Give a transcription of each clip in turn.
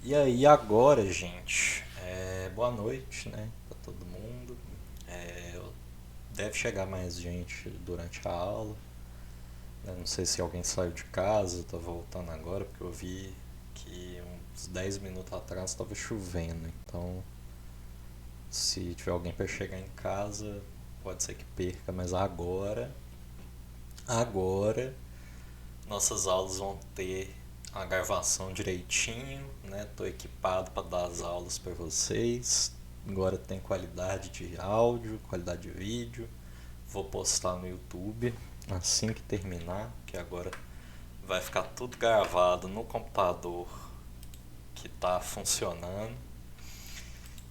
E aí agora, gente, boa noite, né, pra todo mundo. Deve chegar mais gente durante a aula, né? Não sei se alguém saiu de casa, tá voltando agora, porque eu vi que uns 10 minutos atrás estava chovendo. Então, se tiver alguém para chegar em casa, pode ser que perca, mas agora nossas aulas vão ter a gravação direitinho, né? Tô equipado para dar as aulas para vocês. Agora tem qualidade de áudio, qualidade de vídeo. Vou postar no YouTube assim que terminar, que agora vai ficar tudo gravado no computador que está funcionando.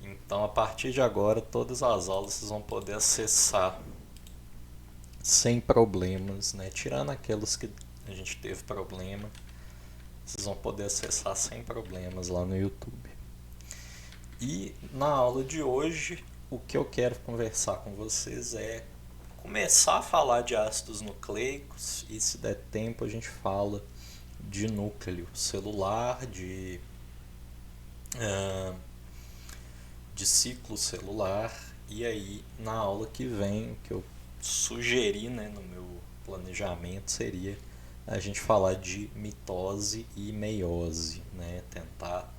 Então, a partir de agora, todas as aulas vocês vão poder acessar sem problemas, né? Tirando aquelas que a gente teve problema, vocês vão poder acessar sem problemas lá no YouTube. E na aula de hoje, o que eu quero conversar com vocês é começar a falar de ácidos nucleicos e, se der tempo, a gente fala de núcleo celular, ah, de ciclo celular. E aí, na aula que vem, o que eu sugeri, né, no meu planejamento seria a gente falar de mitose e meiose, né? Tentar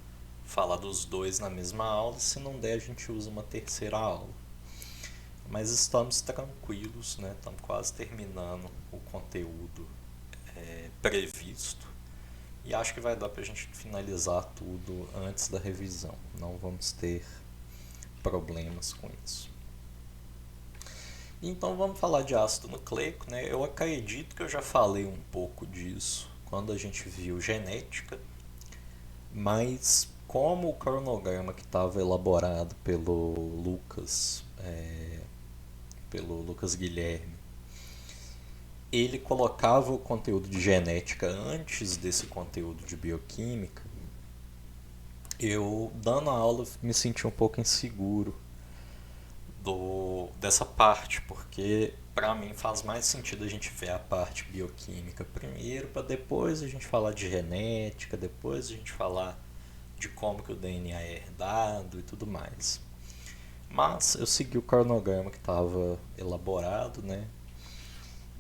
falar dos dois na mesma aula. Se não der, a gente usa uma terceira aula. Mas estamos tranquilos, né? Estamos quase terminando o conteúdo previsto. E acho que vai dar para a gente finalizar tudo antes da revisão. Não vamos ter problemas com isso. Então vamos falar de ácido nucleico, né? Eu acredito que eu já falei um pouco disso quando a gente viu genética, mas como o cronograma que estava elaborado pelo Lucas Guilherme, ele colocava o conteúdo de genética antes desse conteúdo de bioquímica, eu dando a aula me senti um pouco inseguro dessa parte, porque para mim faz mais sentido a gente ver a parte bioquímica primeiro, para depois a gente falar de genética, depois a gente falar de como que o DNA é herdado e tudo mais. Mas eu segui o cronograma que estava elaborado, né?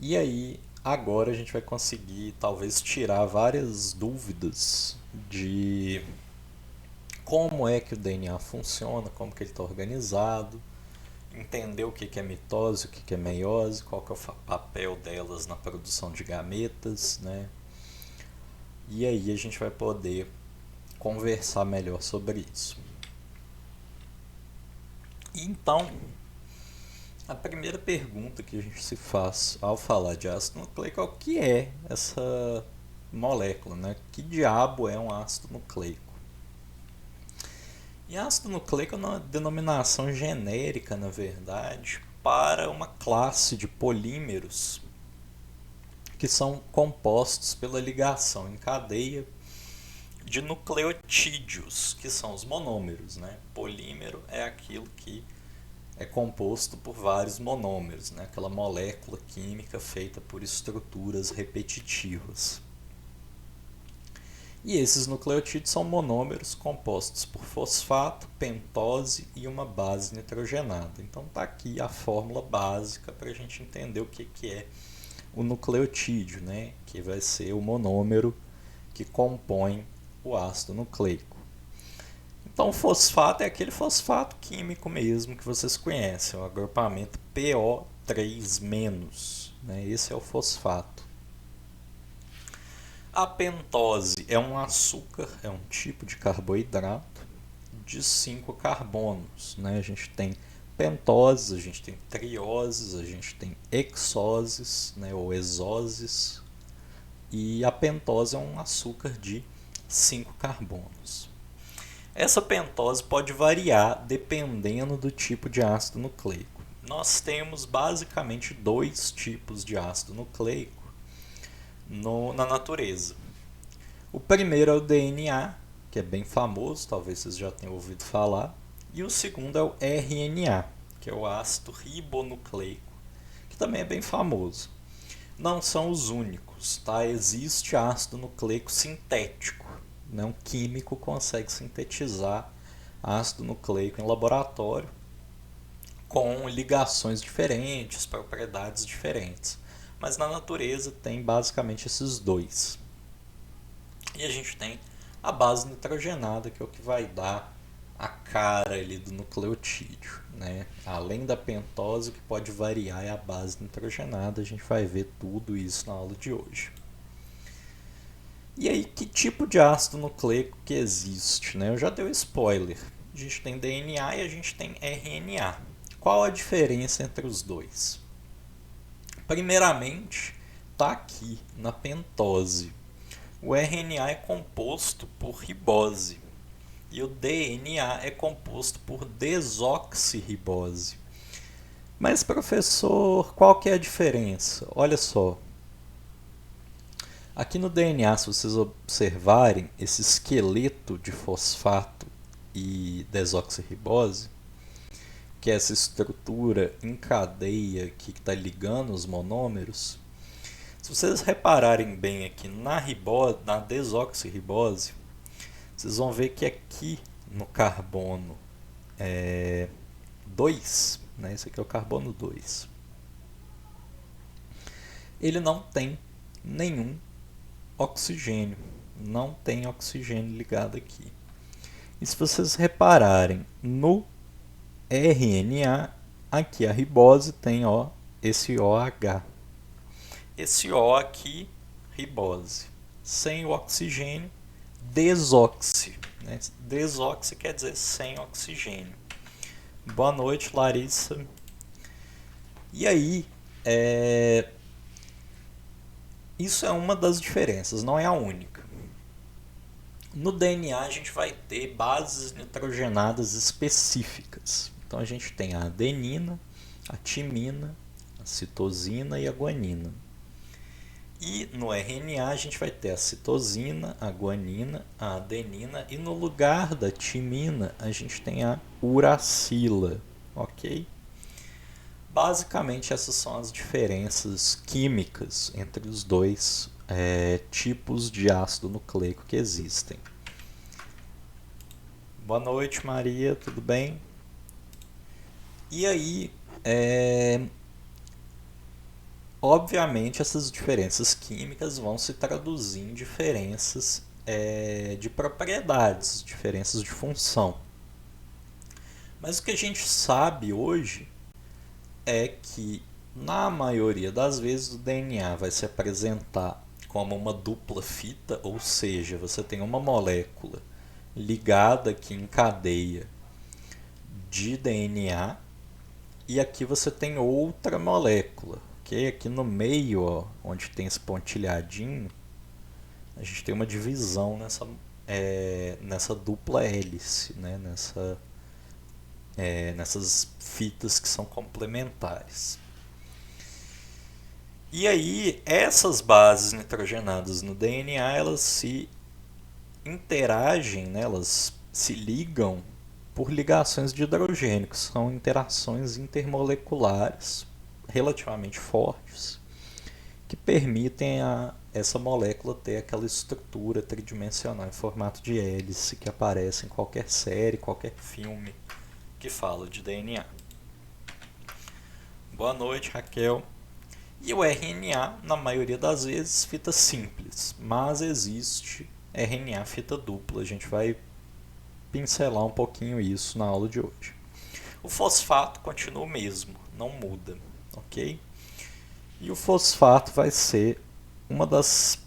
E aí agora a gente vai conseguir talvez tirar várias dúvidas de como é que o DNA funciona, como que ele está organizado, entender o que é mitose, o que é meiose, qual que é o papel delas na produção de gametas, né? E aí a gente vai poder conversar melhor sobre isso. Então, a primeira pergunta que a gente se faz ao falar de ácido nucleico é o que é essa molécula, né? Que diabo é um ácido nucleico? E ácido nucleico é uma denominação genérica, na verdade, para uma classe de polímeros que são compostos pela ligação em cadeia de nucleotídeos, que são os monômeros, né? Polímero é aquilo que é composto por vários monômeros, né? Aquela molécula química feita por estruturas repetitivas. E esses nucleotídeos são monômeros compostos por fosfato, pentose e uma base nitrogenada. Então está aqui a fórmula básica para a gente entender o que é o nucleotídeo, né? Que vai ser o monômero que compõe o ácido nucleico. Então, o fosfato é aquele fosfato químico mesmo que vocês conhecem, o agrupamento PO3-, né? Esse é o fosfato. A pentose é um açúcar, é um tipo de carboidrato de 5 carbonos, né? A gente tem pentoses, a gente tem trioses, a gente tem hexoses, né? Ou exoses, e a pentose é um açúcar de 5 carbonos. Essa pentose pode variar dependendo do tipo de ácido nucleico. Nós temos basicamente dois tipos de ácido nucleico na natureza. O primeiro é o DNA, que é bem famoso, talvez vocês já tenham ouvido falar, e o segundo é o RNA, que é o ácido ribonucleico, que também é bem famoso. Não são os únicos, tá? Existe ácido nucleico sintético, né, um químico consegue sintetizar ácido nucleico em laboratório com ligações diferentes, propriedades diferentes. Mas na natureza tem basicamente esses dois. E a gente tem a base nitrogenada, que é o que vai dar a cara ali do nucleotídeo, né? Além da pentose, que pode variar é a base nitrogenada. A gente vai ver tudo isso na aula de hoje. E aí, que tipo de ácido nucleico que existe, né? Eu já dei spoiler. A gente tem DNA e a gente tem RNA. Qual a diferença entre os dois? Primeiramente, está aqui na pentose. O RNA é composto por ribose e o DNA é composto por desoxirribose. Mas, professor, qual que é a diferença? Olha só. Aqui no DNA, se vocês observarem, esse esqueleto de fosfato e desoxirribose, que é essa estrutura em cadeia que está ligando os monômeros, se vocês repararem bem aqui na desoxirribose, vocês vão ver que aqui no carbono 2, né, esse aqui é o carbono 2, ele não tem nenhum oxigênio, não tem oxigênio ligado aqui. E se vocês repararem no RNA, aqui a ribose tem esse OH. Esse O aqui, ribose. Sem o oxigênio, desoxi. Né? Desoxi quer dizer sem oxigênio. Boa noite, Larissa. E aí, isso é uma das diferenças, não é a única. No DNA a gente vai ter bases nitrogenadas específicas. Então a gente tem a adenina, a timina, a citosina e a guanina. E no RNA a gente vai ter a citosina, a guanina, a adenina e no lugar da timina a gente tem a uracila, ok? Basicamente essas são as diferenças químicas entre os dois tipos de ácido nucleico que existem. Boa noite, Maria, tudo bem? E aí, obviamente essas diferenças químicas vão se traduzir em diferenças de propriedades, diferenças de função. Mas o que a gente sabe hoje é que, na maioria das vezes, o DNA vai se apresentar como uma dupla fita, ou seja, você tem uma molécula ligada aqui em cadeia de DNA e aqui você tem outra molécula, ok? Aqui no meio, onde tem esse pontilhadinho, a gente tem uma divisão nessa dupla hélice, né? Nessas fitas que são complementares. E aí, essas bases nitrogenadas no DNA, elas se interagem, né? Elas se ligam por ligações de hidrogênio, que são interações intermoleculares relativamente fortes, que permitem a essa molécula ter aquela estrutura tridimensional em formato de hélice que aparece em qualquer série, qualquer filme que fala de DNA. Boa noite, Raquel. E o RNA, na maioria das vezes, fita simples, mas existe RNA fita dupla. A gente vai pincelar um pouquinho isso na aula de hoje. O fosfato continua o mesmo, não muda, ok? E o fosfato vai ser uma das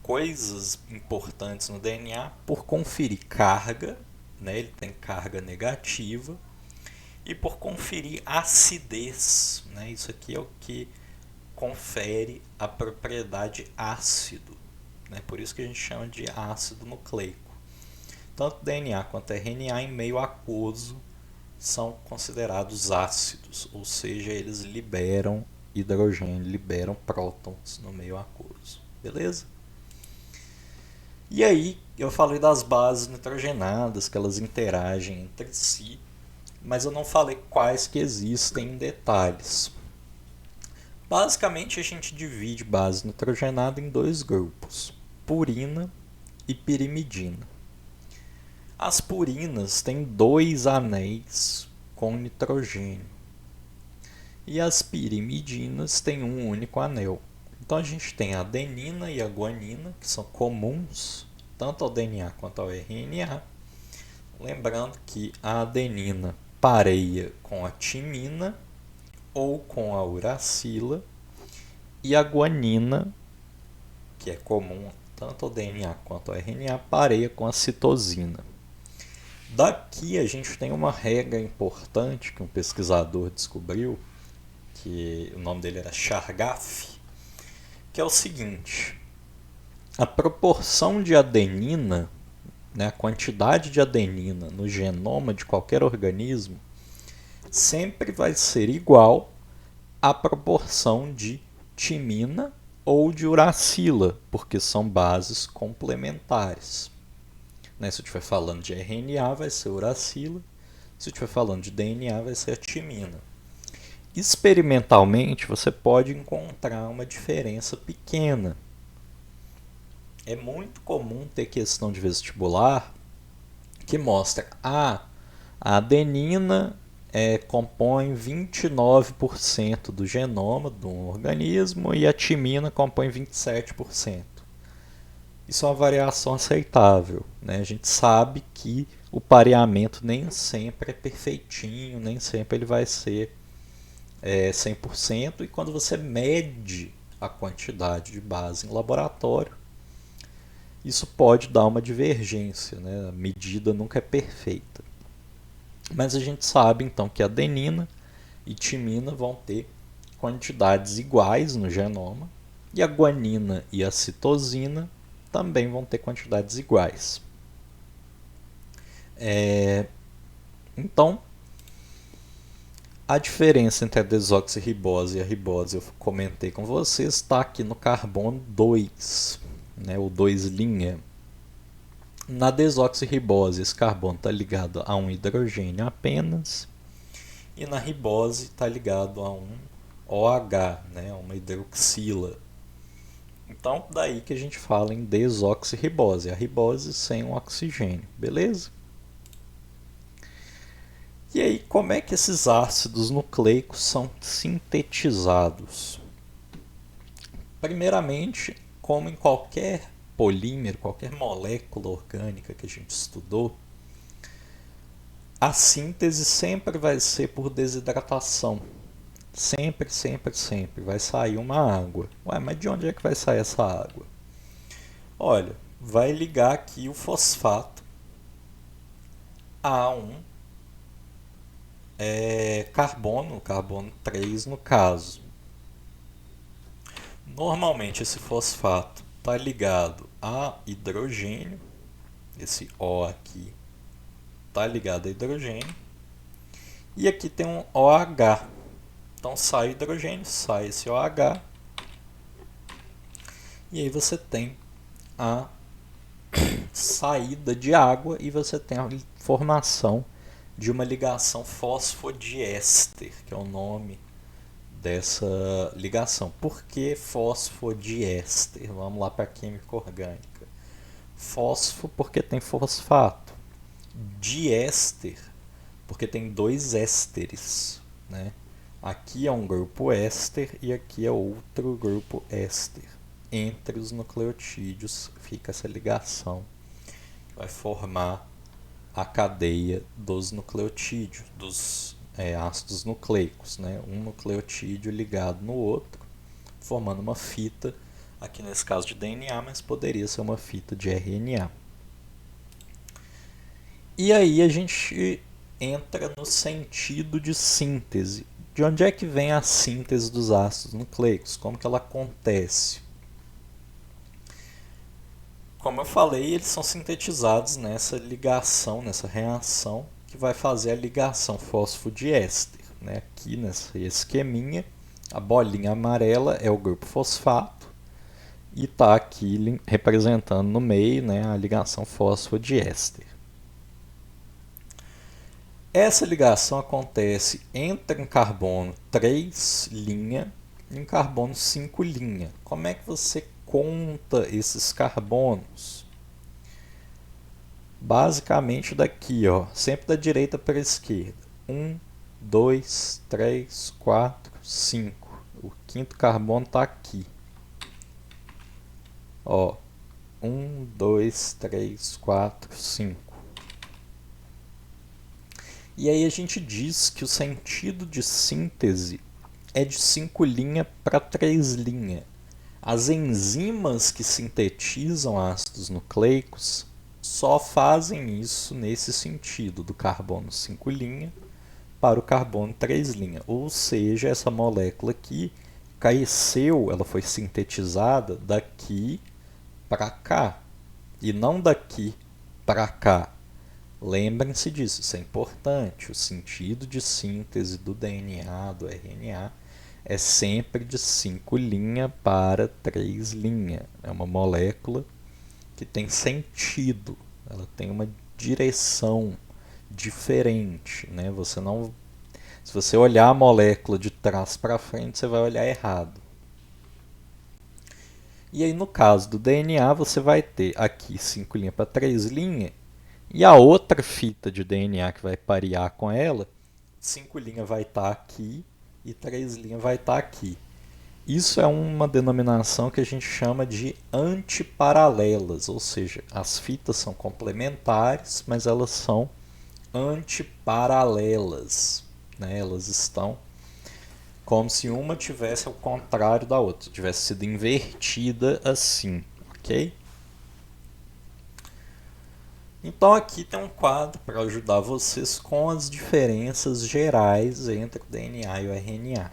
coisas importantes no DNA por conferir carga, né? Ele tem carga negativa, e por conferir acidez, né? Isso aqui é o que confere a propriedade ácido, né? Por isso que a gente chama de ácido nucleico. Tanto DNA quanto RNA em meio aquoso são considerados ácidos, ou seja, eles liberam hidrogênio, liberam prótons no meio aquoso, beleza? E aí, eu falei das bases nitrogenadas, que elas interagem entre si, mas eu não falei quais que existem em detalhes. Basicamente, a gente divide base nitrogenada em dois grupos, purina e pirimidina. As purinas têm 2 anéis com nitrogênio e as pirimidinas têm um único anel. Então a gente tem a adenina e a guanina, que são comuns tanto ao DNA quanto ao RNA. Lembrando que a adenina pareia com a timina ou com a uracila, e a guanina, que é comum tanto ao DNA quanto ao RNA, pareia com a citosina. Daqui a gente tem uma regra importante que um pesquisador descobriu, que o nome dele era Chargaff, que é o seguinte: a proporção de adenina, né, a quantidade de adenina no genoma de qualquer organismo sempre vai ser igual à proporção de timina ou de uracila, porque são bases complementares. Né, se eu estiver falando de RNA, vai ser uracila. Se eu estiver falando de DNA, vai ser a timina. Experimentalmente, você pode encontrar uma diferença pequena. É muito comum ter questão de vestibular que mostra a adenina compõe 29% do genoma de um organismo e a timina compõe 27%. Isso é uma variação aceitável, né? A gente sabe que o pareamento nem sempre é perfeitinho, nem sempre ele vai ser 100%, e quando você mede a quantidade de base em laboratório, isso pode dar uma divergência, né? A medida nunca é perfeita. Mas a gente sabe então que a adenina e timina vão ter quantidades iguais no genoma, e a guanina e a citosina também vão ter quantidades iguais. Então, a diferença entre a desoxirribose e a ribose, eu comentei com vocês, está aqui no carbono 2, né, o 2'. Na desoxirribose, esse carbono está ligado a um hidrogênio apenas, e na ribose está ligado a um OH, né, uma hidroxila. Então, daí que a gente fala em desoxirribose, a ribose sem o oxigênio, beleza? E aí, como é que esses ácidos nucleicos são sintetizados? Primeiramente, como em qualquer polímero, qualquer molécula orgânica que a gente estudou, a síntese sempre vai ser por desidratação. Sempre, sempre, sempre vai sair uma água. Ué, mas de onde é que vai sair essa água? Olha, vai ligar aqui o fosfato a um carbono 3 no caso. Normalmente esse fosfato está ligado a hidrogênio, esse O aqui está ligado a hidrogênio, e aqui tem um OH. Então sai o hidrogênio, sai esse OH, e aí você tem a saída de água e você tem a formação de uma ligação fosfodiéster, que é o nome dessa ligação. Por que fosfodiéster? Vamos lá para a química orgânica. Fosfo porque tem fosfato. Diéster porque tem 2 ésteres, né? Aqui é um grupo éster e aqui é outro grupo éster. Entre os nucleotídeos fica essa ligação, que vai formar a cadeia dos nucleotídeos, dos ácidos nucleicos, né? Um nucleotídeo ligado no outro, formando uma fita, aqui nesse caso de DNA, mas poderia ser uma fita de RNA. E aí a gente entra no sentido de síntese. De onde é que vem a síntese dos ácidos nucleicos? Como que ela acontece? Como eu falei, eles são sintetizados nessa ligação, nessa reação, que vai fazer a ligação fosfodiéster. Né? Aqui nesse esqueminha, a bolinha amarela é o grupo fosfato, e está aqui representando no meio, né, a ligação fosfodiéster. Essa ligação acontece entre um carbono 3' e um carbono 5'. Como é que você conta esses carbonos? basicamente daqui, ó, sempre da direita para a esquerda. 1, 2, 3, 4, 5. O quinto carbono está aqui. Ó, 1, 2, 3, 4, 5. E aí a gente diz que o sentido de síntese é de 5' para 3'. As enzimas que sintetizam ácidos nucleicos só fazem isso nesse sentido, do carbono 5' para o carbono 3'. Ou seja, essa molécula aqui cresceu, ela foi sintetizada daqui para cá e não daqui para cá. Lembrem-se disso, isso é importante. O sentido de síntese do DNA, do RNA, é sempre de 5' para 3'. É uma molécula que tem sentido, ela tem uma direção diferente, né? Se você olhar a molécula de trás para frente, você vai olhar errado. E aí no caso do DNA, você vai ter aqui 5' para 3', e a outra fita de DNA que vai parear com ela, 5' vai estar aqui e 3' vai estar aqui. Isso é uma denominação que a gente chama de antiparalelas, ou seja, as fitas são complementares, mas elas são antiparalelas, né? Elas estão como se uma tivesse ao contrário da outra, tivesse sido invertida assim, ok? Então aqui tem um quadro para ajudar vocês com as diferenças gerais entre o DNA e o RNA.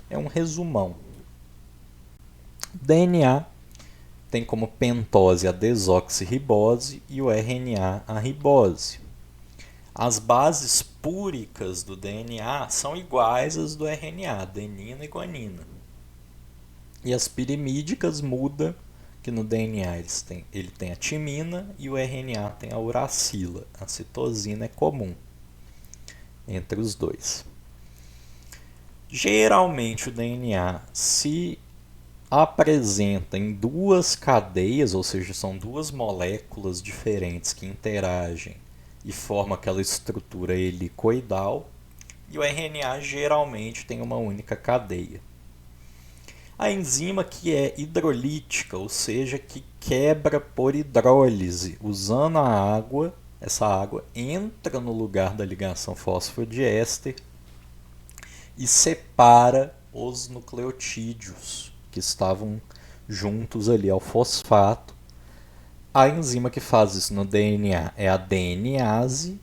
É um resumão. O DNA tem como pentose a desoxirribose e o RNA a ribose. As bases púricas do DNA são iguais às do RNA, adenina e guanina. E as pirimídicas muda, que no DNA ele tem a timina e o RNA tem a uracila. A citosina é comum entre os dois. Geralmente o DNA se apresenta em duas cadeias, ou seja, são duas moléculas diferentes que interagem e formam aquela estrutura helicoidal, e o RNA geralmente tem uma única cadeia. A enzima que é hidrolítica, ou seja, que quebra por hidrólise, usando a água, essa água entra no lugar da ligação fósforo-diéster e separa os nucleotídeos que estavam juntos ali ao fosfato. A enzima que faz isso no DNA é a DNase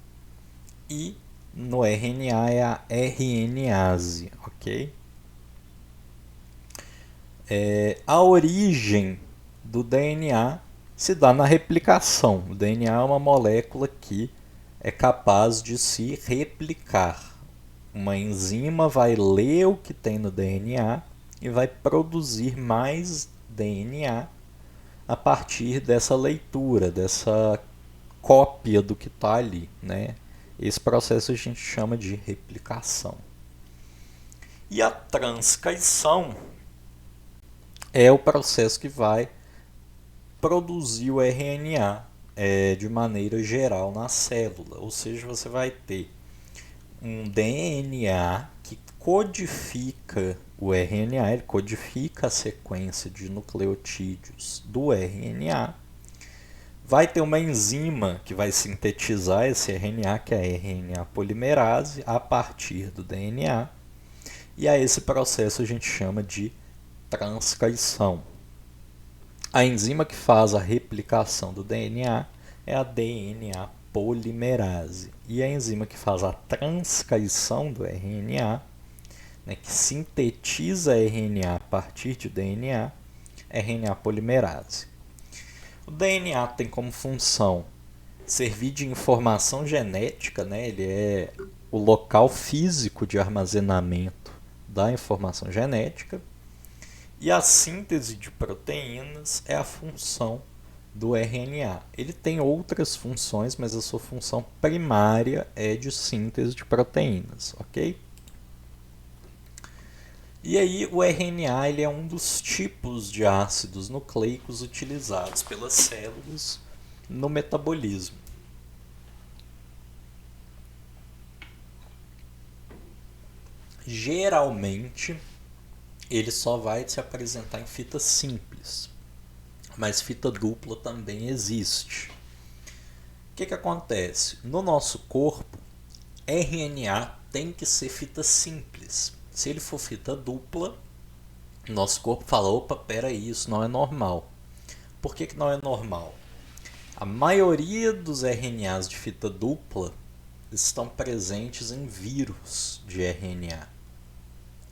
e no RNA é a RNase, ok? A origem do DNA se dá na replicação. O DNA é uma molécula que é capaz de se replicar. Uma enzima vai ler o que tem no DNA e vai produzir mais DNA a partir dessa leitura, dessa cópia do que está ali, né? Esse processo a gente chama de replicação. E a transcrição é o processo que vai produzir o RNA de maneira geral na célula. Ou seja, você vai ter um DNA que codifica o RNA, ele codifica a sequência de nucleotídeos do RNA. Vai ter uma enzima que vai sintetizar esse RNA, que é a RNA polimerase, a partir do DNA. E a esse processo a gente chama de transcrição. A enzima que faz a replicação do DNA é a DNA polimerase. E a enzima que faz a transcrição do RNA, né, que sintetiza RNA a partir de DNA, é RNA polimerase. O DNA tem como função servir de informação genética, né? Ele é o local físico de armazenamento da informação genética. E a síntese de proteínas é a função do RNA. Ele tem outras funções, mas a sua função primária é de síntese de proteínas, ok? E aí o RNA ele é um dos tipos de ácidos nucleicos utilizados pelas células no metabolismo. Geralmente ele só vai se apresentar em fita simples, mas fita dupla também existe. O que acontece? No nosso corpo, RNA tem que ser fita simples. Se ele for fita dupla, nosso corpo fala, opa, peraí, isso não é normal. Por que não é normal? A maioria dos RNAs de fita dupla estão presentes em vírus de RNA.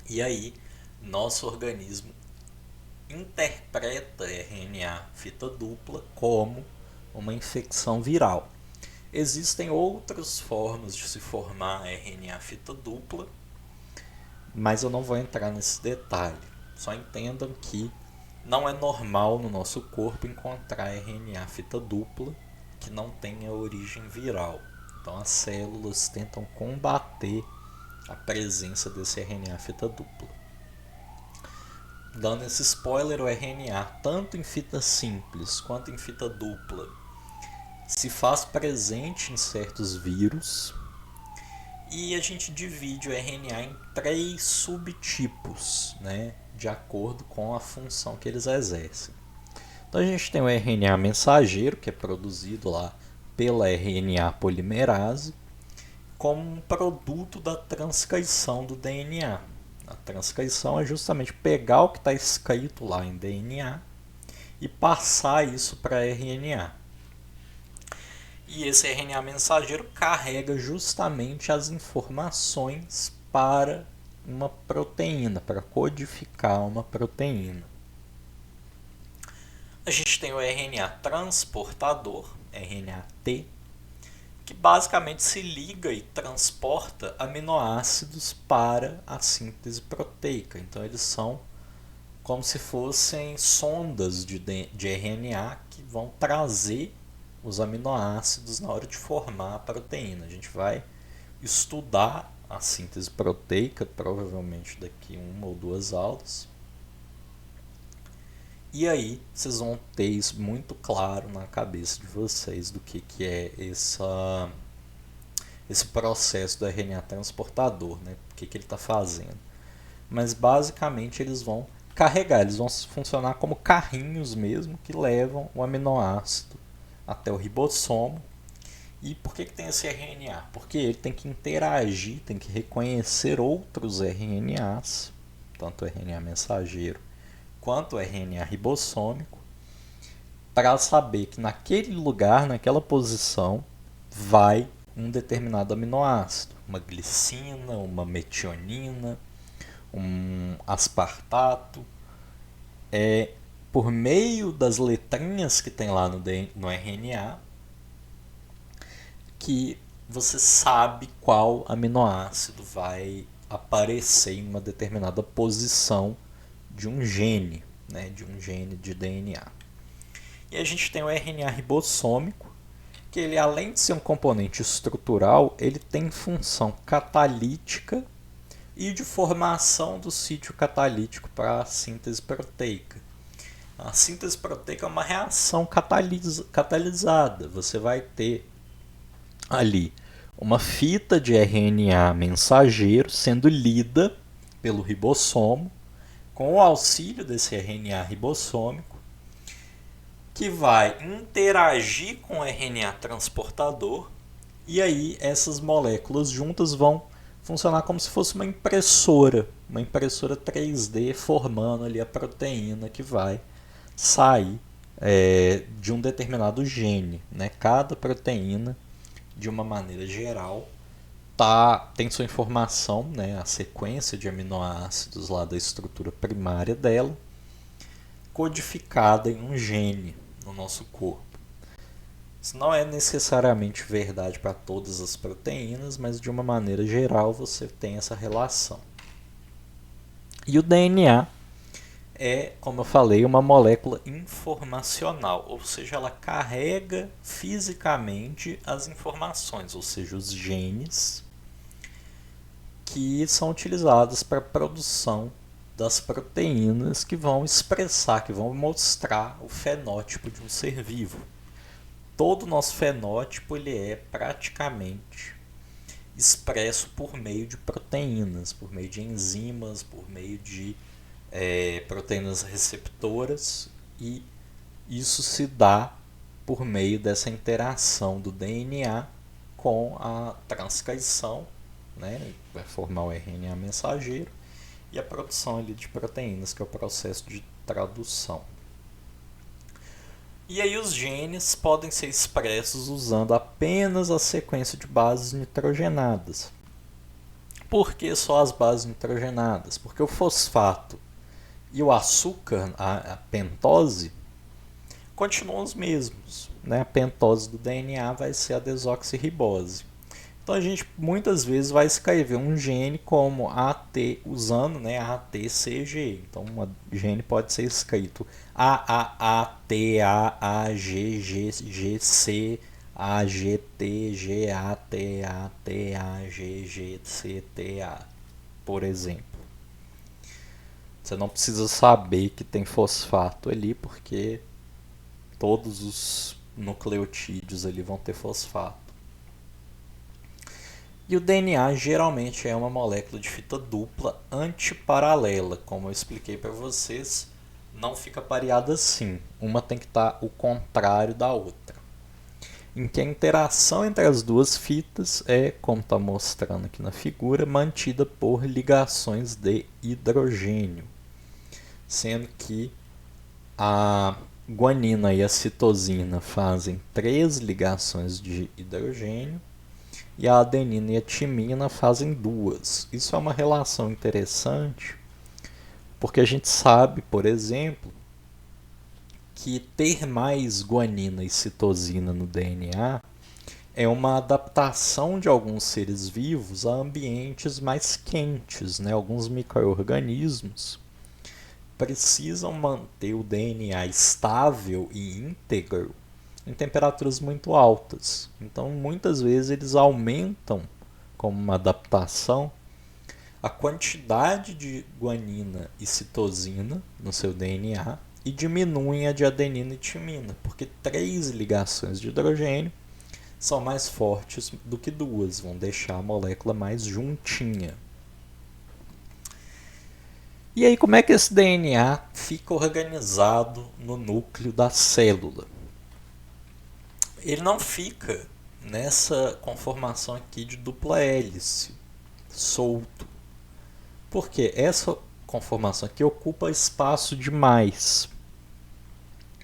E aí, nosso organismo interpreta RNA fita dupla como uma infecção viral. Existem outras formas de se formar RNA fita dupla, mas eu não vou entrar nesse detalhe. Só entendam que não é normal no nosso corpo encontrar RNA fita dupla que não tenha origem viral. Então as células tentam combater a presença desse RNA fita dupla. Dando esse spoiler, o RNA, tanto em fita simples quanto em fita dupla, se faz presente em certos vírus, e a gente divide o RNA em 3 subtipos, né, de acordo com a função que eles exercem. Então a gente tem o RNA mensageiro, que é produzido lá pela RNA polimerase, como um produto da transcrição do DNA. A transcrição é justamente pegar o que está escrito lá em DNA e passar isso para RNA. E esse RNA mensageiro carrega justamente as informações para uma proteína, para codificar uma proteína. A gente tem o RNA transportador, RNA-T, que basicamente se liga e transporta aminoácidos para a síntese proteica. Então eles são como se fossem sondas de RNA que vão trazer os aminoácidos na hora de formar a proteína. A gente vai estudar a síntese proteica, provavelmente daqui 1 ou 2 aulas. E aí vocês vão ter isso muito claro na cabeça de vocês do que é esse processo do RNA transportador, né? O que ele está fazendo. Mas basicamente eles vão carregar, eles vão funcionar como carrinhos mesmo que levam o aminoácido até o ribossomo. E por que tem esse RNA? Porque ele tem que interagir, tem que reconhecer outros RNAs, tanto o RNA mensageiro quanto o RNA ribossômico, para saber que naquele lugar, naquela posição, vai um determinado aminoácido, uma glicina, uma metionina, um aspartato. Por meio das letrinhas que tem lá no RNA, que você sabe qual aminoácido vai aparecer em uma determinada posição de um gene, né, de um gene de DNA. E a gente tem o RNA ribossômico, que ele, além de ser um componente estrutural, ele tem função catalítica e de formação do sítio catalítico para a síntese proteica. A síntese proteica é uma reação catalisada. Você vai ter ali uma fita de RNA mensageiro sendo lida pelo ribossomo, com o auxílio desse RNA ribossômico, que vai interagir com o RNA transportador, e aí essas moléculas juntas vão funcionar como se fosse uma impressora 3D, formando ali a proteína que vai sair de um determinado gene, né? Cada proteína, de uma maneira geral, tem sua informação, né? A sequência de aminoácidos lá da estrutura primária dela, codificada em um gene no nosso corpo. Isso não é necessariamente verdade para todas as proteínas, mas de uma maneira geral você tem essa relação. E o DNA é, como eu falei, uma molécula informacional, ou seja, ela carrega fisicamente as informações, ou seja, os genes que são utilizados para a produção das proteínas que vão expressar, que vão mostrar o fenótipo de um ser vivo. Todo o nosso fenótipo ele é praticamente expresso por meio de proteínas, por meio de enzimas, por meio de proteínas receptoras, e isso se dá por meio dessa interação do DNA com a transcrição, né, vai formar o RNA mensageiro, e a produção ali de proteínas, que é o processo de tradução. E aí os genes podem ser expressos usando apenas a sequência de bases nitrogenadas. Por que só as bases nitrogenadas? Porque o fosfato e o açúcar, a pentose, continuam os mesmos, né? A pentose do DNA vai ser a desoxirribose. Então a gente muitas vezes vai escrever um gene como AT, usando, né, ATCG. Então um gene pode ser escrito AAATAAGGC AGTGATATAGGCTA, por exemplo. Você não precisa saber que tem fosfato ali, porque todos os nucleotídeos ali vão ter fosfato. E o DNA geralmente é uma molécula de fita dupla antiparalela, como eu expliquei para vocês, não fica pareada assim. Uma tem que estar o contrário da outra. Em que a interação entre as duas fitas é, como está mostrando aqui na figura, mantida por ligações de hidrogênio, sendo que a guanina e a citosina fazem 3 ligações de hidrogênio e a adenina e a timina fazem 2. Isso é uma relação interessante, porque a gente sabe, por exemplo, que ter mais guanina e citosina no DNA é uma adaptação de alguns seres vivos a ambientes mais quentes, né? Alguns micro-organismos precisam manter o DNA estável e íntegro em temperaturas muito altas. Então, muitas vezes eles aumentam, como uma adaptação, a quantidade de guanina e citosina no seu DNA e diminuem a de adenina e timina, porque 3 ligações de hidrogênio são mais fortes do que 2, vão deixar a molécula mais juntinha. E aí, como é que esse DNA fica organizado no núcleo da célula? Ele não fica nessa conformação aqui de dupla hélice, solto. Porque essa conformação aqui ocupa espaço demais.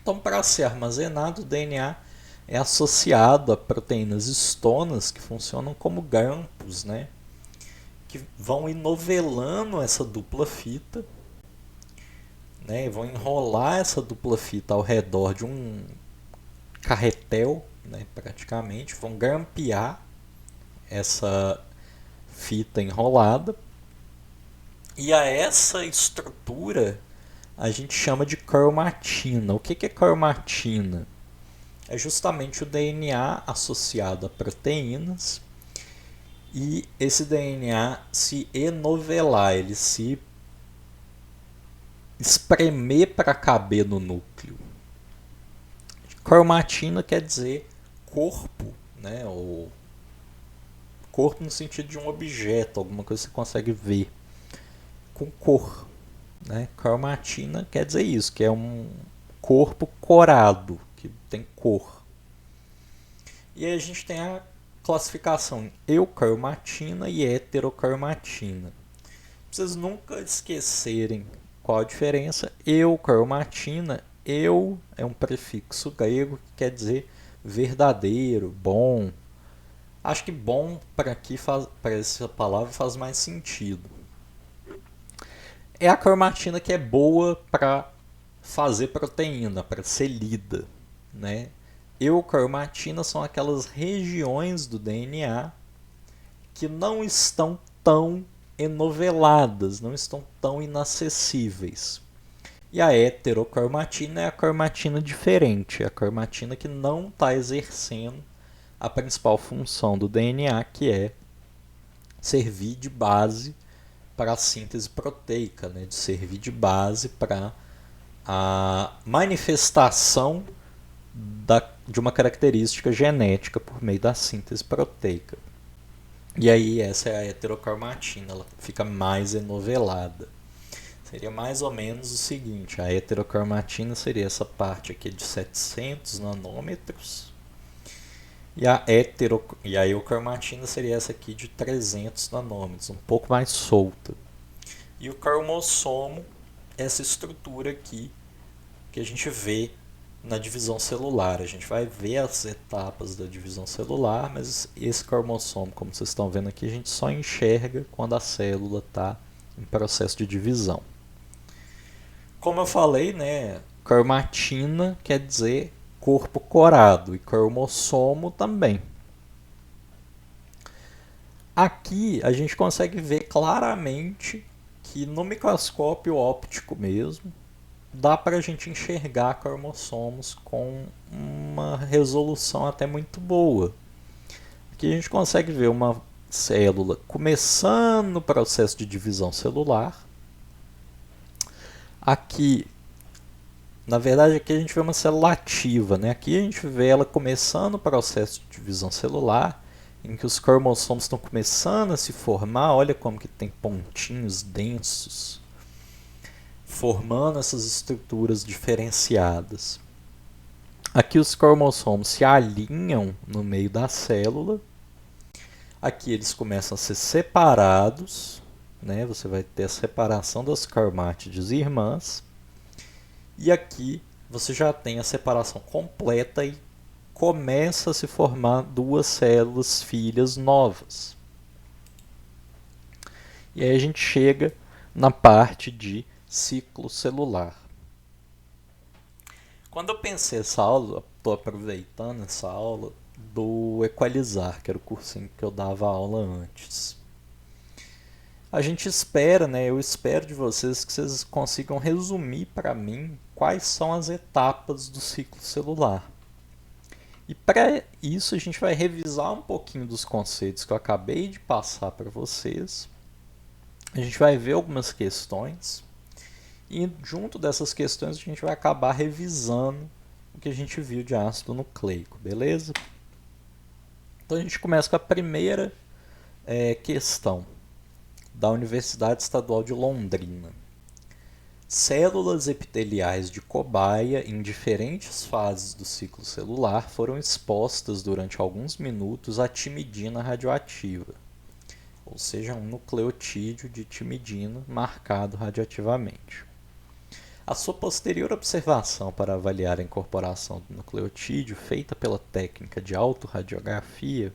Então, para ser armazenado, o DNA é associado a proteínas histonas que funcionam como grampos, né? Que vão inovelando essa dupla fita, né? Vão enrolar essa dupla fita ao redor de um carretel, né? Praticamente, vão grampear essa fita enrolada, e a essa estrutura a gente chama de cromatina. O que é cromatina? É justamente o DNA associado a proteínas, e esse DNA se enovelar, ele se espremer para caber no núcleo. Cromatina quer dizer corpo, né? Ou corpo no sentido de um objeto, alguma coisa que você consegue ver com cor, né? Cromatina quer dizer isso, que é um corpo corado, que tem cor. E aí a gente tem a classificação eucromatina e heterocromatina. Vocês nunca esquecerem qual a diferença. Eucromatina, eu é um prefixo grego que quer dizer verdadeiro, bom. Acho que bom para aqui, para essa palavra faz mais sentido. É a cromatina que é boa para fazer proteína, para ser lida, né? Eucromatina são aquelas regiões do DNA que não estão tão enoveladas, não estão tão inacessíveis. E a heterocromatina é a cromatina diferente, a cromatina que não está exercendo a principal função do DNA, que é servir de base para a síntese proteica, né? De servir de base para a manifestação de uma característica genética por meio da síntese proteica. E aí essa é a heterocromatina, ela fica mais enovelada. Seria mais ou menos o seguinte, a heterocromatina seria essa parte aqui de 700 nanômetros e a eucromatina seria essa aqui de 300 nanômetros, um pouco mais solta. E o cromossomo, essa estrutura aqui que a gente vê na divisão celular. A gente vai ver as etapas da divisão celular, mas esse cromossomo, como vocês estão vendo aqui, a gente só enxerga quando a célula está em processo de divisão. Como eu falei, né, cromatina quer dizer corpo corado e cromossomo também. Aqui a gente consegue ver claramente que no microscópio óptico mesmo, dá para a gente enxergar cromossomos com uma resolução até muito boa. Aqui a gente consegue ver uma célula começando o processo de divisão celular. Aqui, na verdade, aqui a gente vê uma célula ativa, né? Aqui a gente vê ela começando o processo de divisão celular, em que os cromossomos estão começando a se formar. Olha como que tem pontinhos densos formando essas estruturas diferenciadas. Aqui os cromossomos se alinham no meio da célula. Aqui eles começam a ser separados, né? Você vai ter a separação das cromátides irmãs. E aqui você já tem a separação completa e começa a se formar duas células filhas novas. E aí a gente chega na parte de ciclo celular. Quando eu pensei essa aula, estou aproveitando essa aula do Equalizar, que era o cursinho que eu dava aula antes. A gente espera, né? Eu espero de vocês que vocês consigam resumir para mim quais são as etapas do ciclo celular. E para isso a gente vai revisar um pouquinho dos conceitos que eu acabei de passar para vocês. A gente vai ver algumas questões. E junto dessas questões a gente vai acabar revisando o que a gente viu de ácido nucleico, beleza? Então a gente começa com a primeira questão da Universidade Estadual de Londrina. Células epiteliais de cobaia em diferentes fases do ciclo celular foram expostas durante alguns minutos à timidina radioativa, ou seja, um nucleotídeo de timidina marcado radioativamente. A sua posterior observação para avaliar a incorporação do nucleotídeo, feita pela técnica de autorradiografia,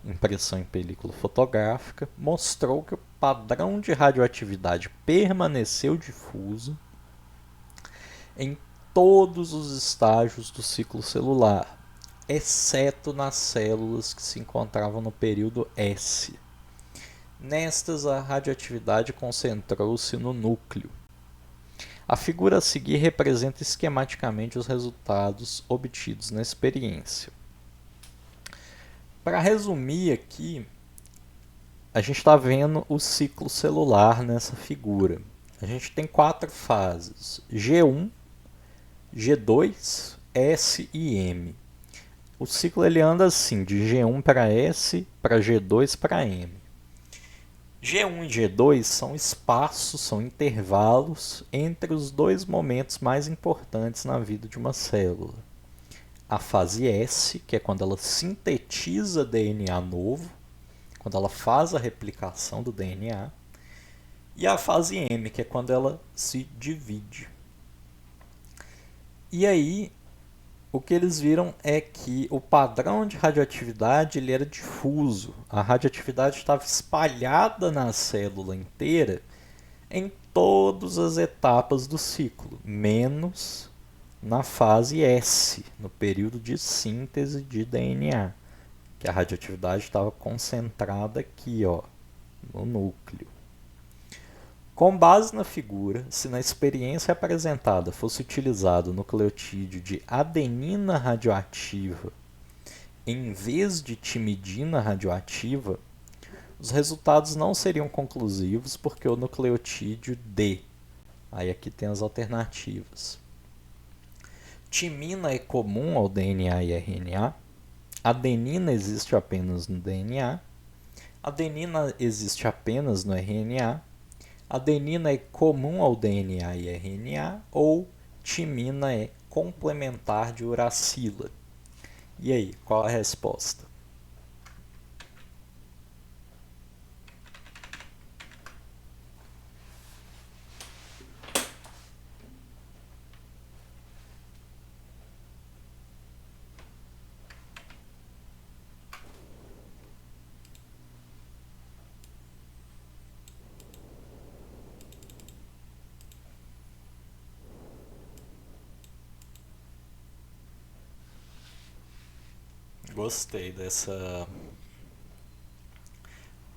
impressão em película fotográfica, mostrou que o padrão de radioatividade permaneceu difuso em todos os estágios do ciclo celular, exceto nas células que se encontravam no período S. Nestas, a radioatividade concentrou-se no núcleo. A figura a seguir representa esquematicamente os resultados obtidos na experiência. Para resumir aqui, a gente está vendo o ciclo celular nessa figura. A gente tem 4 fases: G1, G2, S e M. O ciclo ele anda assim, de G1 para S, para G2 para M. G1 e G2 são espaços, são intervalos entre os dois momentos mais importantes na vida de uma célula. A fase S, que é quando ela sintetiza DNA novo, quando ela faz a replicação do DNA, e a fase M, que é quando ela se divide. E aí, o que eles viram é que o padrão de radioatividade ele era difuso. A radioatividade estava espalhada na célula inteira em todas as etapas do ciclo, menos na fase S, no período de síntese de DNA, que a radioatividade estava concentrada aqui, ó, no núcleo. Com base na figura, se na experiência apresentada fosse utilizado o nucleotídeo de adenina radioativa em vez de timidina radioativa, os resultados não seriam conclusivos porque o nucleotídeo D, aí aqui tem as alternativas. Timina é comum ao DNA e RNA, adenina existe apenas no DNA, Adenina existe apenas no RNA, adenina é comum ao DNA e RNA, ou timina é complementar de uracila. E aí, qual a resposta? Gostei dessa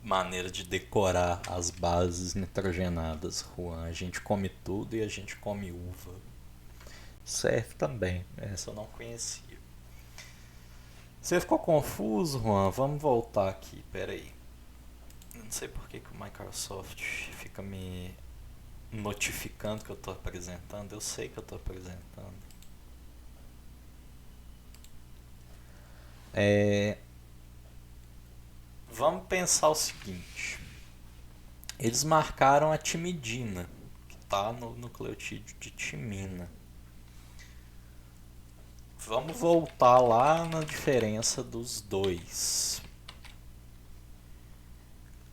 maneira de decorar as bases nitrogenadas, Juan. A gente come tudo e a gente come uva. Serve também, essa eu não conhecia. Você ficou confuso, Juan? Vamos voltar aqui, peraí. Não sei por que o Microsoft fica me notificando que eu estou apresentando. Eu sei que eu estou apresentando. Vamos pensar o seguinte. Eles marcaram a timidina, que está no nucleotídeo de timina. Vamos voltar lá na diferença dos dois.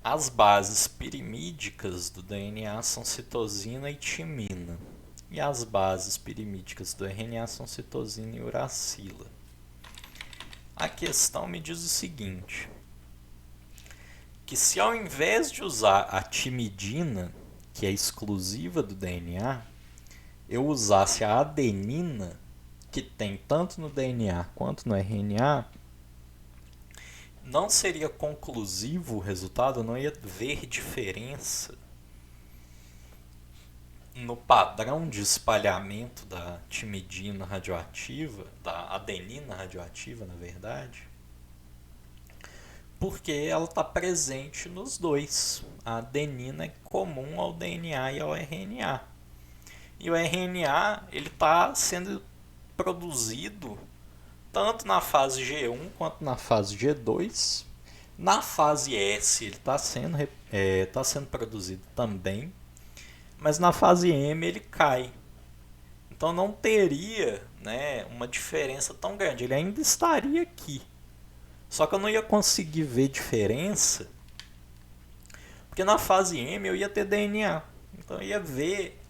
As bases pirimídicas do DNA são citosina e timina. E as bases pirimídicas do RNA são citosina e uracila. A questão me diz o seguinte, que se ao invés de usar a timidina, que é exclusiva do DNA, eu usasse a adenina, que tem tanto no DNA quanto no RNA, não seria conclusivo o resultado, eu não ia ver diferença no padrão de espalhamento da timidina radioativa, da adenina radioativa, na verdade, porque ela está presente nos dois. A adenina é comum ao DNA e ao RNA. E o RNA ele está sendo produzido tanto na fase G1 quanto na fase G2. Na fase S ele está sendo produzido também, mas na fase M ele cai. Então não teria, né, uma diferença tão grande. Ele ainda estaria aqui. Só que eu não ia conseguir ver diferença, porque na fase M eu ia ter DNA. Então eu ia ver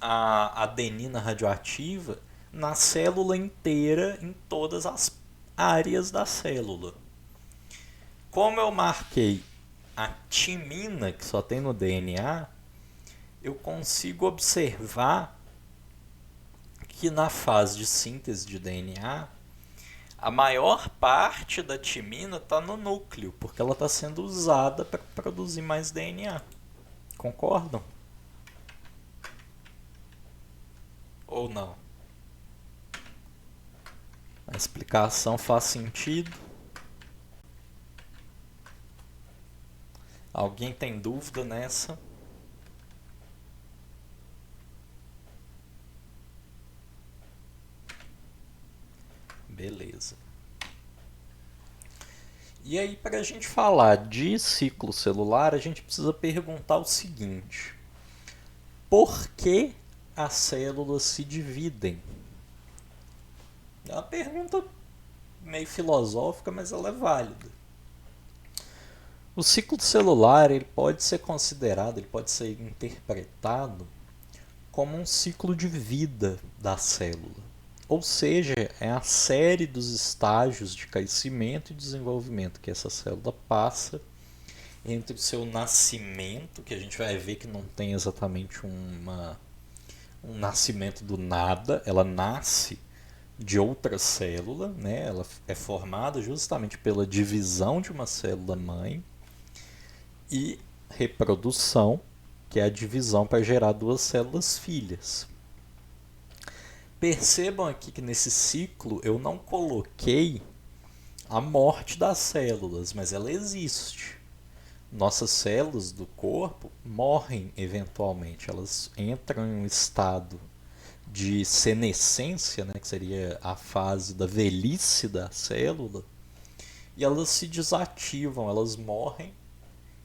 a adenina radioativa na célula inteira, em todas as áreas da célula. Como eu marquei a timina, que só tem no DNA, eu consigo observar que na fase de síntese de DNA, a maior parte da timina está no núcleo, porque ela está sendo usada para produzir mais DNA. Concordam? Ou não? A explicação faz sentido? Alguém tem dúvida nessa? Beleza. E aí, para a gente falar de ciclo celular, a gente precisa perguntar o seguinte: por que as células se dividem? É uma pergunta meio filosófica, mas ela é válida. O ciclo celular ele pode ser considerado, ele pode ser interpretado como um ciclo de vida da célula. Ou seja, é a série dos estágios de crescimento e desenvolvimento que essa célula passa entre o seu nascimento, que a gente vai ver que não tem exatamente um nascimento do nada, ela nasce de outra célula, né? Ela é formada justamente pela divisão de uma célula mãe, e reprodução, que é a divisão para gerar duas células filhas. Percebam aqui que nesse ciclo eu não coloquei a morte das células, mas ela existe. Nossas células do corpo morrem eventualmente, elas entram em um estado de senescência, né, que seria a fase da velhice da célula, e elas se desativam, elas morrem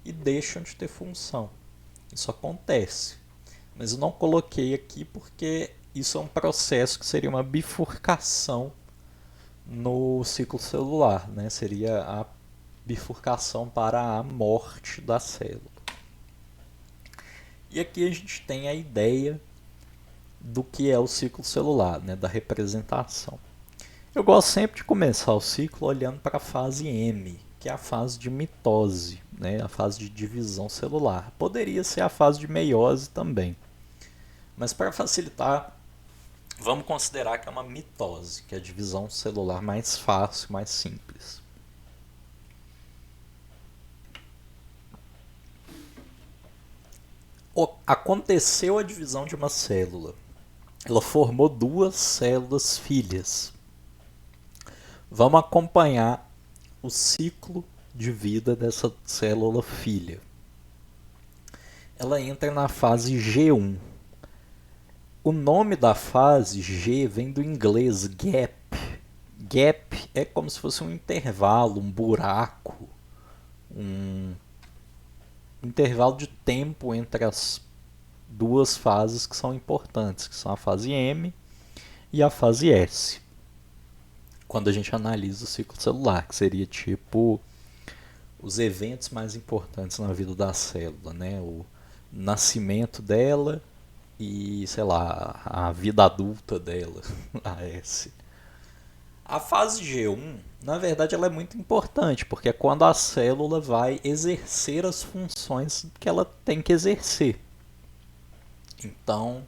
e deixam de ter função. Isso acontece. Mas eu não coloquei aqui porque isso é um processo que seria uma bifurcação no ciclo celular, né? Seria a bifurcação para a morte da célula. E aqui a gente tem a ideia do que é o ciclo celular, né? Da representação. Eu gosto sempre de começar o ciclo olhando para a fase M, que é a fase de mitose, né? A fase de divisão celular. Poderia ser a fase de meiose também. Mas para facilitar, vamos considerar que é uma mitose, que é a divisão celular mais fácil, mais simples. Aconteceu a divisão de uma célula. Ela formou duas células filhas. Vamos acompanhar o ciclo de vida dessa célula filha. Ela entra na fase G1. O nome da fase G vem do inglês gap. Gap é como se fosse um intervalo, um buraco, um intervalo de tempo entre as duas fases que são importantes, que são a fase M e a fase S. Quando a gente analisa o ciclo celular, que seria tipo os eventos mais importantes na vida da célula, né? O nascimento dela e, sei lá, a vida adulta dela, a S. A fase G1, na verdade, ela é muito importante, porque é quando a célula vai exercer as funções que ela tem que exercer. Então,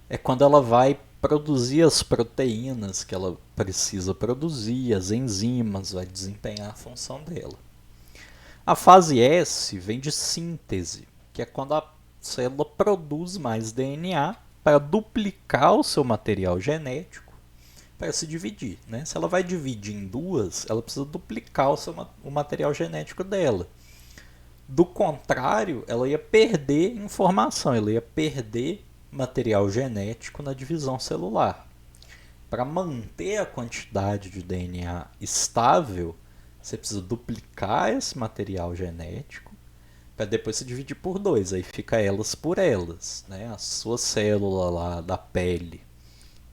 é quando ela vai produzir as proteínas que ela precisa produzir, as enzimas, vai desempenhar a função dela. A fase S vem de síntese, que é quando a célula produz mais DNA para duplicar o seu material genético para se dividir. Né? Se ela vai dividir em duas, ela precisa duplicar o material genético dela. Do contrário, ela ia perder informação, ela ia perder material genético na divisão celular. Para manter a quantidade de DNA estável, você precisa duplicar esse material genético para depois se dividir por dois. Aí fica elas por elas. Né? A sua célula lá da pele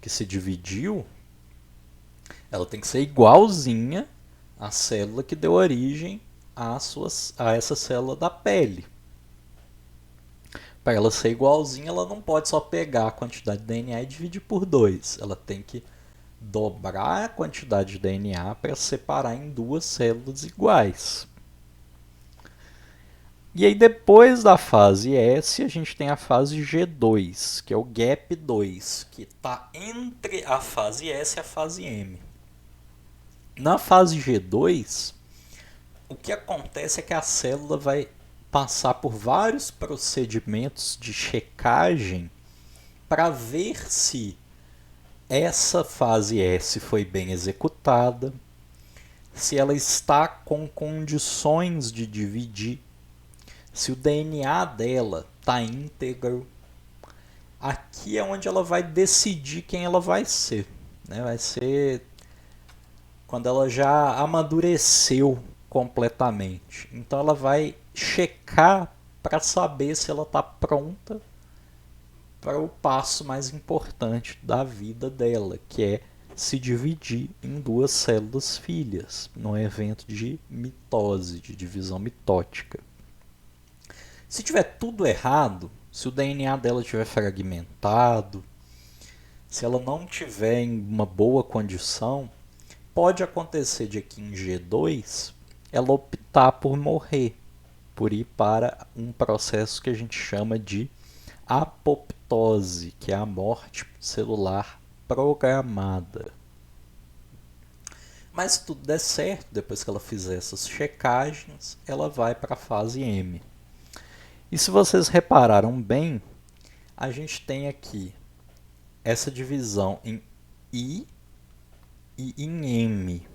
que se dividiu, ela tem que ser igualzinha à célula que deu origem a essa célula da pele. Para ela ser igualzinha, ela não pode só pegar a quantidade de DNA e dividir por 2. Ela tem que dobrar a quantidade de DNA para separar em duas células iguais. E aí depois da fase S, a gente tem a fase G2, que é o gap 2, que está entre a fase S e a fase M. Na fase G2, o que acontece é que a célula vai passar por vários procedimentos de checagem para ver se essa fase S foi bem executada, se ela está com condições de dividir, se o DNA dela está íntegro. Aqui é onde ela vai decidir quem ela vai ser. Né? Vai ser quando ela já amadureceu completamente. Então ela vai checar para saber se ela está pronta para o passo mais importante da vida dela, que é se dividir em duas células filhas, num evento de mitose, de divisão mitótica. Se tiver tudo errado, se o DNA dela estiver fragmentado, se ela não estiver em uma boa condição, pode acontecer de aqui em G2 ela optar por morrer, por ir para um processo que a gente chama de apoptose, que é a morte celular programada. Mas se tudo der certo, depois que ela fizer essas checagens, ela vai para a fase M. E se vocês repararam bem, a gente tem aqui essa divisão em I e em M.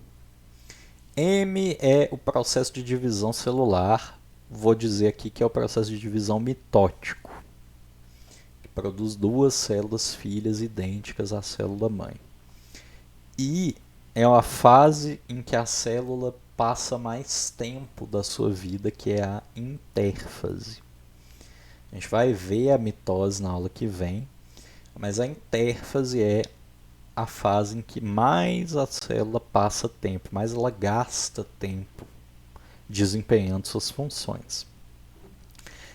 M é o processo de divisão celular, vou dizer aqui que é o processo de divisão mitótico, que produz duas células filhas idênticas à célula mãe. I é a fase em que a célula passa mais tempo da sua vida, que é a intérfase. A gente vai ver a mitose na aula que vem, mas a intérfase é a fase em que mais a célula passa tempo, mais ela gasta tempo desempenhando suas funções.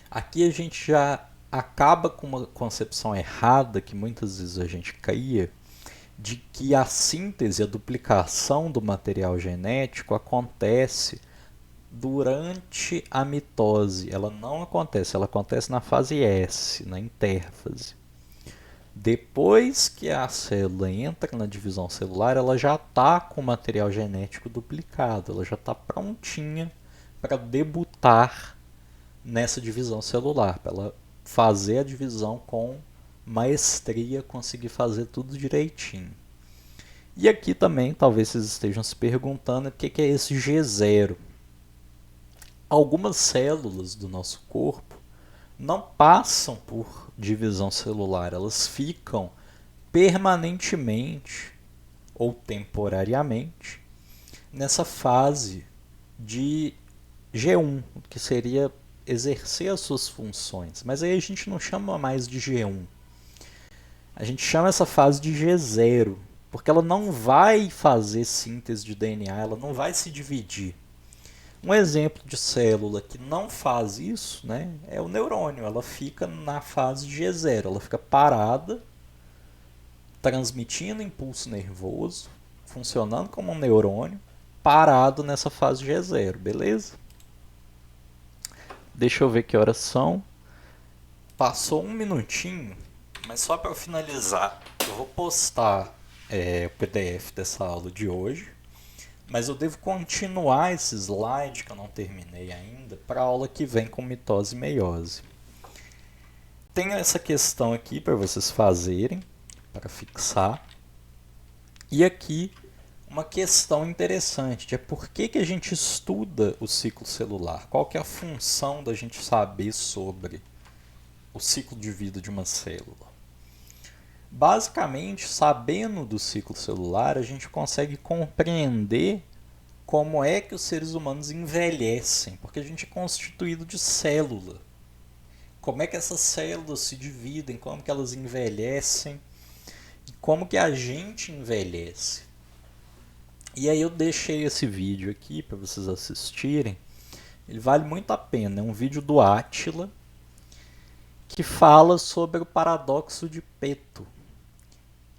Aqui a gente já acaba com uma concepção errada que muitas vezes a gente cria, de que a síntese, a duplicação do material genético acontece durante a mitose. Ela não acontece, ela acontece na fase S, na intérfase. Depois que a célula entra na divisão celular, ela já está com o material genético duplicado, ela já está prontinha para debutar nessa divisão celular, para ela fazer a divisão com maestria, conseguir fazer tudo direitinho. E aqui também, talvez vocês estejam se perguntando o que é esse G0. Algumas células do nosso corpo não passam por divisão celular, elas ficam permanentemente ou temporariamente nessa fase de G1, que seria exercer as suas funções. Mas aí a gente não chama mais de G1. A gente chama essa fase de G0, porque ela não vai fazer síntese de DNA, ela não vai se dividir. Um exemplo de célula que não faz isso, né, é o neurônio. Ela fica na fase de G0, ela fica parada, transmitindo impulso nervoso, funcionando como um neurônio, parado nessa fase G0, beleza? Deixa eu ver que horas são. Passou um minutinho, mas só para finalizar, eu vou postar o PDF dessa aula de hoje, mas eu devo continuar esse slide que eu não terminei ainda para a aula que vem com mitose e meiose. Tenho essa questão aqui para vocês fazerem, para fixar. E aqui uma questão interessante, de por que a gente estuda o ciclo celular? Qual que é a função da gente saber sobre o ciclo de vida de uma célula? Basicamente, sabendo do ciclo celular, a gente consegue compreender como é que os seres humanos envelhecem, porque a gente é constituído de célula. Como é que essas células se dividem, como que elas envelhecem, como que a gente envelhece. E aí eu deixei esse vídeo aqui para vocês assistirem. Ele vale muito a pena, é um vídeo do Átila, que fala sobre o paradoxo de Peto,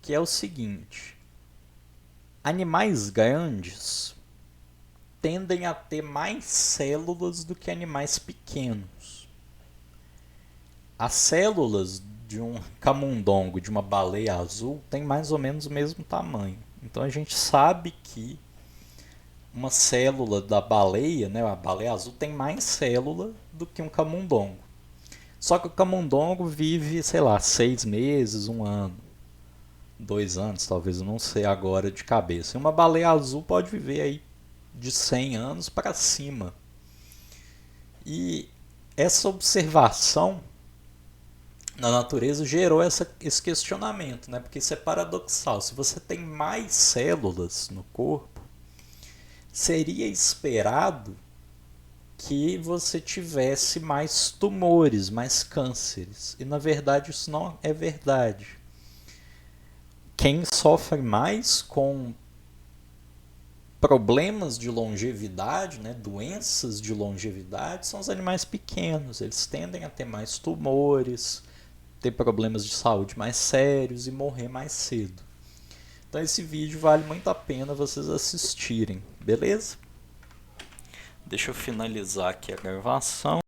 que é o seguinte: animais grandes tendem a ter mais células do que animais pequenos. As células de um camundongo, de uma baleia azul, têm mais ou menos o mesmo tamanho. Então a gente sabe que uma célula da baleia, né, a baleia azul, tem mais célula do que um camundongo. Só que o camundongo vive, sei lá, 6 meses, 1 ano, 2 anos, talvez, eu não sei agora de cabeça. E uma baleia azul pode viver aí de 100 anos para cima. E essa observação na natureza gerou esse questionamento, né? Porque isso é paradoxal. Se você tem mais células no corpo, seria esperado que você tivesse mais tumores, mais cânceres. E na verdade isso não é verdade. Quem sofre mais com problemas de longevidade, né, doenças de longevidade, são os animais pequenos. Eles tendem a ter mais tumores, ter problemas de saúde mais sérios e morrer mais cedo. Então esse vídeo vale muito a pena vocês assistirem, beleza? Deixa eu finalizar aqui a gravação.